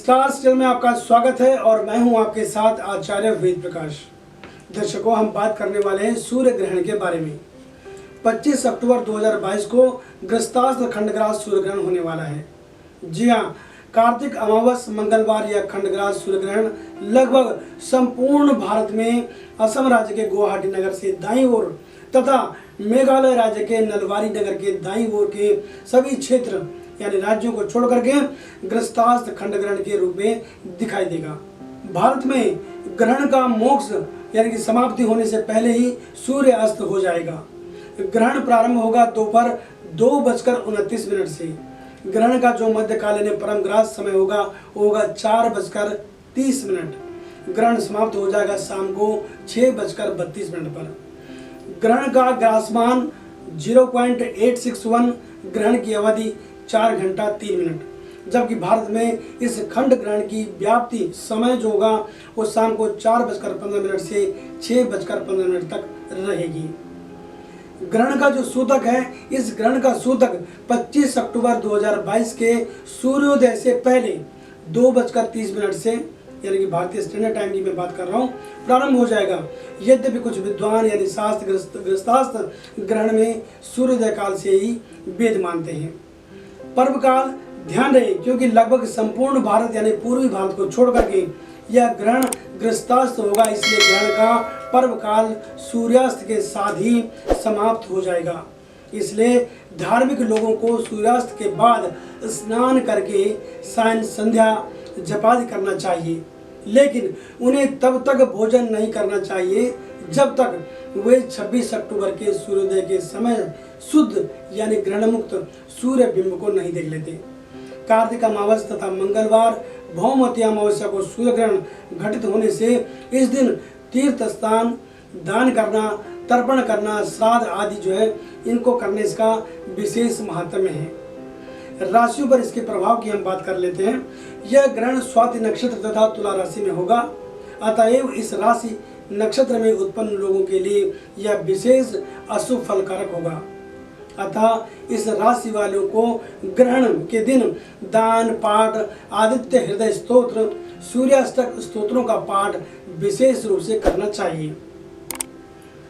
Stars channel में आपका स्वागत है और मैं हूं आपके साथ आचार्य वेद प्रकाश। दर्शकों, हम बात करने वाले हैं सूर्य ग्रहण के बारे में। 25 अक्टूबर 2022 को ग्रस्तास्त्र खंडग्रास सूर्य ग्रहण होने वाला है। जी हां, कार्तिक अमावस मंगलवार या खंडग्रास सूर्य ग्रहण लगभग संपूर्ण भारत में असम राज्य के गुवाहाटी नगर से दाईं ओर तथा मेघालय राज्य के नलबारी नगर के दाईं ओर के सभी क्षेत्र यानी राज्यों को छोड़ करके ग्रस्तास्त्र खंड ग्रहण के रूप में दिखाई देगा। भारत में ग्रहण का मोक्ष यानी कि समाप्ति होने से पहले ही सूर्य अस्त हो जाएगा। ग्रहण प्रारंभ होगा दोपहर 2:29 से। ग्रहण का जो मध्यकालीन परम ग्रास समय होगा वो होगा 4:30। ग्रहण समाप्त हो जाएगा शाम को 6:32 पर। ग्रहण का ग्रासमान 0.861, ग्रहण की अवधि 4 घंटा 3 मिनट, जबकि भारत में इस खंड ग्रहण की व्याप्ति समय जो होगा वो शाम को 4:15 से 6:15 तक रहेगी। ग्रहण का जो सूतक है, इस ग्रहण का सूतक 25 अक्टूबर 2022 के सूर्योदय से पहले 2:30 से यानी कि भारतीय स्टैंडर्ड टाइम की मैं बात कर रहा हूँ प्रारंभ हो जाएगा। यद्यपि कुछ विद्वान यानी शास्त्र ग्रस्तास्त्र ग्रहण में सूर्योदय काल से ही वेद मानते हैं। पर्व काल ध्यान रहे, क्योंकि लगभग संपूर्ण भारत यानी पूर्वी भारत को छोड़ करके यह ग्रहण ग्रस्तास्त्र होगा, इसलिए ग्रहण का पर्व काल सूर्यास्त के साथ ही समाप्त हो जाएगा। इसलिए धार्मिक लोगों को सूर्यास्त के बाद स्नान करके सायं संध्या जपादि करना चाहिए, लेकिन उन्हें तब तक भोजन नहीं करना चाहिए जब तक वे 26 अक्टूबर के सूर्योदय के समय शुद्ध यानी ग्रहण मुक्त सूर्य बिंब को नहीं देख लेते। कार्तिक अमावस तथा मंगलवार भौमती अमावस्या को सूर्य ग्रहण घटित होने से इस दिन तीर्थ स्नान, दान करना, तर्पण करना, श्राद्ध आदि जो है इनको करने इसका विशेष महत्व है। राशियों पर इसके प्रभाव की हम बात कर लेते हैं। यह ग्रहण स्वाति नक्षत्र तथा तुला राशि में होगा, अतएव इस राशि नक्षत्र में उत्पन्न लोगों के लिए यह विशेष अशुभ फलकारक होगा। अतः इस राशि वालों को ग्रहण के दिन दान, पाठ, आदित्य हृदय स्तोत्र, सूर्याष्टक स्तोत्रों का पाठ विशेष रूप से करना चाहिए।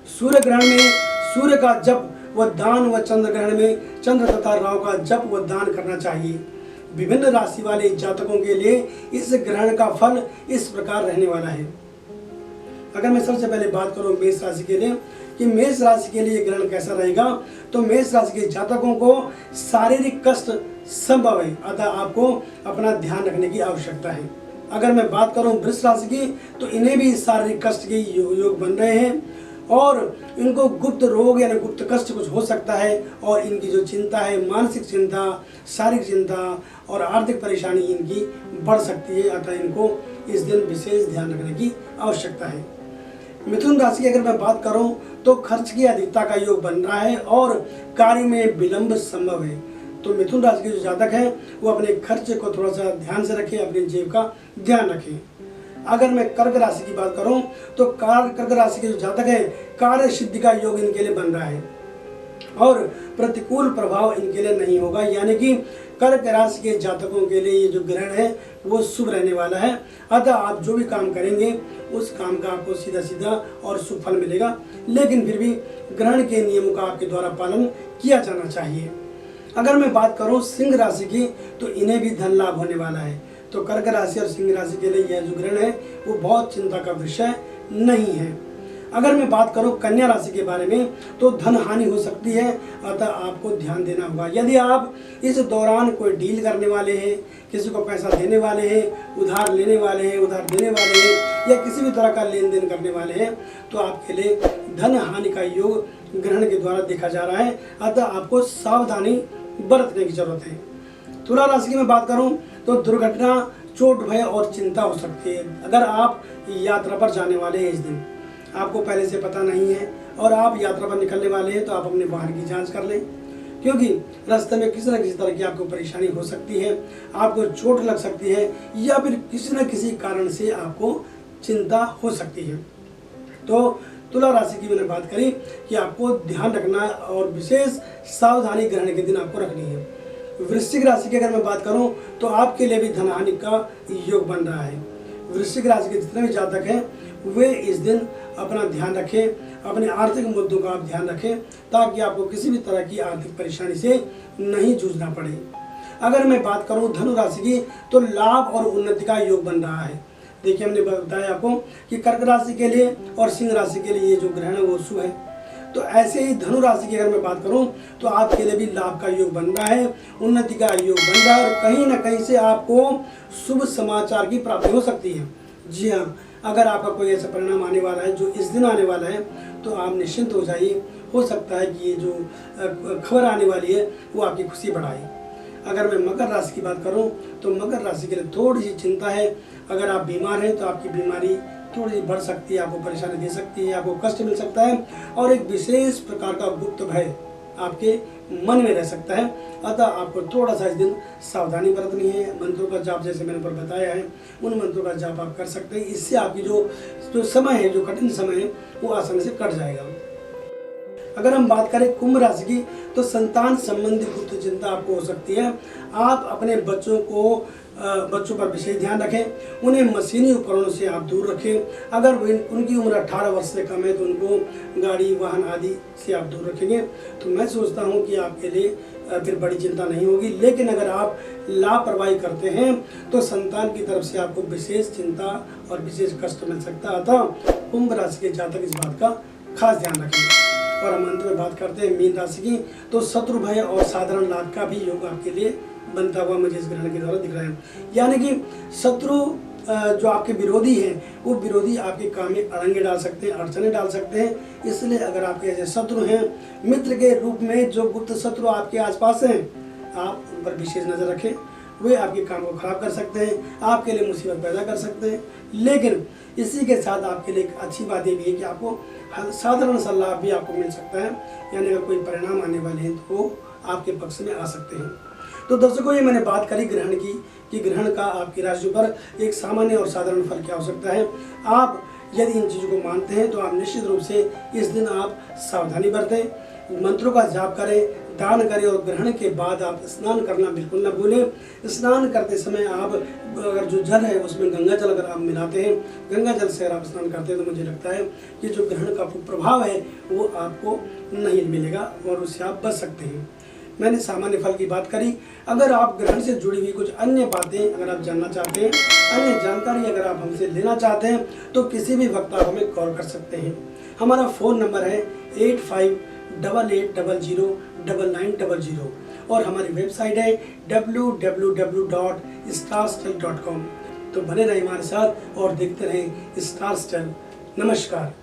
सूर्य ग्रहण में सूर्य का जप व दान व चंद्र ग्रहण में चंद्र तथा राहु का जप व दान करना चाहिए। विभिन्न राशि वाले जातकों के लिए इस ग्रहण का फल इस प्रकार रहने वाला है। अगर मैं सबसे पहले बात करूं मेष राशि के लिए कि मेष राशि के लिए ग्रहण कैसा रहेगा, तो मेष राशि के जातकों को शारीरिक कष्ट संभव है, अतः आपको अपना ध्यान रखने की आवश्यकता है। अगर मैं बात करूं वृष राशि की, तो इन्हें भी शारीरिक कष्ट के योग बन रहे हैं और इनको गुप्त रोग यानी गुप्त कष्ट कुछ हो सकता है और इनकी जो चिंता है, मानसिक चिंता, शारीरिक चिंता और आर्थिक परेशानी इनकी बढ़ सकती है, अतः इनको इस दिन विशेष ध्यान रखने की आवश्यकता है। मिथुन राशि की अगर मैं बात करूं तो खर्च की अधिकता का योग बन रहा है और कार्य में विलंब संभव है। तो मिथुन राशि के जो जातक हैं वो अपने खर्च को थोड़ा सा ध्यान से रखें, अपनी जेब का ध्यान रखें। अगर मैं कर्क राशि की बात करूं तो कर्क राशि के जो जातक है कार्य सिद्धि का योग इनके लिए बन रहा है और प्रतिकूल प्रभाव इनके लिए नहीं होगा, यानी कि कर्क राशि के जातकों के लिए ये जो ग्रहण है वो शुभ रहने वाला है। अतः आप जो भी काम करेंगे उस काम का आपको सीधा सीधा और शुभ फल मिलेगा, लेकिन फिर भी ग्रहण के नियमों का आपके द्वारा पालन किया जाना चाहिए। अगर मैं बात करूं सिंह राशि की, तो इन्हें भी धन लाभ होने वाला है। तो कर्क राशि और सिंह राशि के लिए यह जो ग्रहण है वो बहुत चिंता का विषय नहीं है। अगर मैं बात करूं कन्या राशि के बारे में, तो धन हानि हो सकती है, अतः आपको ध्यान देना होगा। यदि आप इस दौरान कोई डील करने वाले हैं, किसी को पैसा देने वाले हैं, उधार लेने वाले हैं, उधार देने वाले हैं या किसी भी तरह का लेन देन करने वाले हैं, तो आपके लिए धन हानि का योग ग्रहण के द्वारा देखा जा रहा है, अतः आपको सावधानी बरतने की जरूरत है। तुला राशि की मैं बात करूं तो दुर्घटना, चोट, भय और चिंता हो सकती है। अगर आप यात्रा पर जाने वाले हैं, इस दिन आपको पहले से पता नहीं है और आप यात्रा पर निकलने वाले हैं, तो आप अपने वाहन की जांच कर लें, क्योंकि रास्ते में किसी न किसी तरह की आपको परेशानी हो सकती है, आपको चोट लग सकती है या फिर किसी न किसी कारण से आपको चिंता हो सकती है। तो तुला राशि की मैंने बात करी कि आपको ध्यान रखना और विशेष सावधानी ग्रहण के दिन आपको रखनी है। वृश्चिक राशि की अगर मैं बात करूं तो आपके लिए भी धन हानि का योग बन रहा है। वृश्चिक राशि के जितने भी जातक हैं वे इस दिन अपना ध्यान रखें, अपने आर्थिक मुद्दों का आप ध्यान रखें ताकि आपको किसी भी तरह की आर्थिक परेशानी से नहीं जूझना पड़े। अगर मैं बात करूं धनु राशि की तो लाभ और उन्नति का योग बन रहा है। देखिए हमने बताया आपको कि कर्क राशि के लिए और सिंह राशि के लिए ये जो ग्रहण है वो शुभ है। तो ऐसे ही धनु राशि की अगर मैं बात करूं तो आपके लिए भी लाभ का योग बन रहा है, उन्नति का योग बन रहा है और कहीं ना कहीं से आपको शुभ समाचार की प्राप्ति हो सकती है। जी हाँ, अगर आपका कोई ऐसा परिणाम आने वाला है जो इस दिन आने वाला है तो आप निश्चिंत हो जाइए। हो सकता है कि ये जो खबर आने वाली है वो आपकी खुशी बढ़ाए। अगर मैं मकर राशि की बात करूं तो मकर राशि के लिए थोड़ी सी चिंता है। अगर आप बीमार हैं तो आपकी बीमारी थोड़ी सी बढ़ सकती है, आपको परेशानी दे सकती है, आपको कष्ट मिल सकता है और एक विशेष प्रकार का गुप्त भय आपके मन में रह सकता है। अतः आपको थोड़ा सा इस दिन सावधानी बरतनी है। मंत्रों का जाप जैसे मैंने ऊपर बताया है उन मंत्रों का जाप आप कर सकते हैं। इससे आपकी जो समय है, जो कठिन समय है वो आसानी से कट जाएगा। अगर हम बात करें कुंभ राशि की तो संतान संबंधी गुप्त चिंता आपको हो सकती है। आप अपने बच्चों पर विशेष ध्यान रखें, उन्हें मशीनी उपकरणों से आप दूर रखें। अगर उनकी उम्र 18 वर्ष से कम है तो उनको गाड़ी वाहन आदि से आप दूर रखेंगे तो मैं सोचता हूं कि आपके लिए फिर बड़ी चिंता नहीं होगी। लेकिन अगर आप लापरवाही करते हैं तो संतान की तरफ से आपको विशेष चिंता और विशेष कष्ट मिल सकता है। अतः कुंभ राशि के जातक इस बात का खास ध्यान रखें। और हम अंत में बात करते हैं मीन राशि की तो शत्रु भय और साधारण लाभ का भी योग आपके लिए बनता हुआ मुझे इस ग्रहण के द्वारा दिख रहा है। यानी कि शत्रु जो आपके विरोधी हैं वो विरोधी आपके काम में अड़ंगे डाल सकते हैं, अड़चने डाल सकते हैं। इसलिए अगर आपके ऐसे शत्रु हैं मित्र के रूप में जो गुप्त शत्रु आपके आसपास हैं आप उन पर विशेष नजर रखें। वे आपके काम को खराब कर सकते हैं, आपके लिए मुसीबत पैदा कर सकते हैं। लेकिन इसी के साथ आपके लिए एक अच्छी बात ये भी है कि आपको साधारण सा लाभ भी आपको मिल सकता है। यानी अगर कोई परिणाम आने वाले हैं तो वो आपके पक्ष में आ सकते हैं। तो दर्शकों ये मैंने बात करी ग्रहण की कि ग्रहण का आपकी राशि पर एक सामान्य और साधारण फल क्या हो सकता है। आप यदि इन चीज़ों को मानते हैं तो आप निश्चित रूप से इस दिन आप सावधानी बरतें, मंत्रों का जाप करें, दान करें और ग्रहण के बाद आप स्नान करना बिल्कुल न भूलें। स्नान करते समय आप अगर जो जल है उसमें गंगा जल अगर आप मिलाते हैं, गंगा जल से अगर आप स्नान करते हैं तो मुझे लगता है कि जो ग्रहण का प्रभाव है वो आपको नहीं मिलेगा और उससे आप बच सकते हैं। मैंने सामान्य फल की बात करी। अगर आप ग्रहण से जुड़ी हुई कुछ अन्य बातें अगर आप जानना चाहते हैं, अन्य जानकारी अगर आप हमसे लेना चाहते हैं तो किसी भी वक्त आप हमें कॉल कर सकते हैं। हमारा फ़ोन नंबर है 8588009900 और हमारी वेबसाइट है www.starstel.com। तो बने रहें हमारे साथ और देखते रहें स्टार स्टेल। नमस्कार।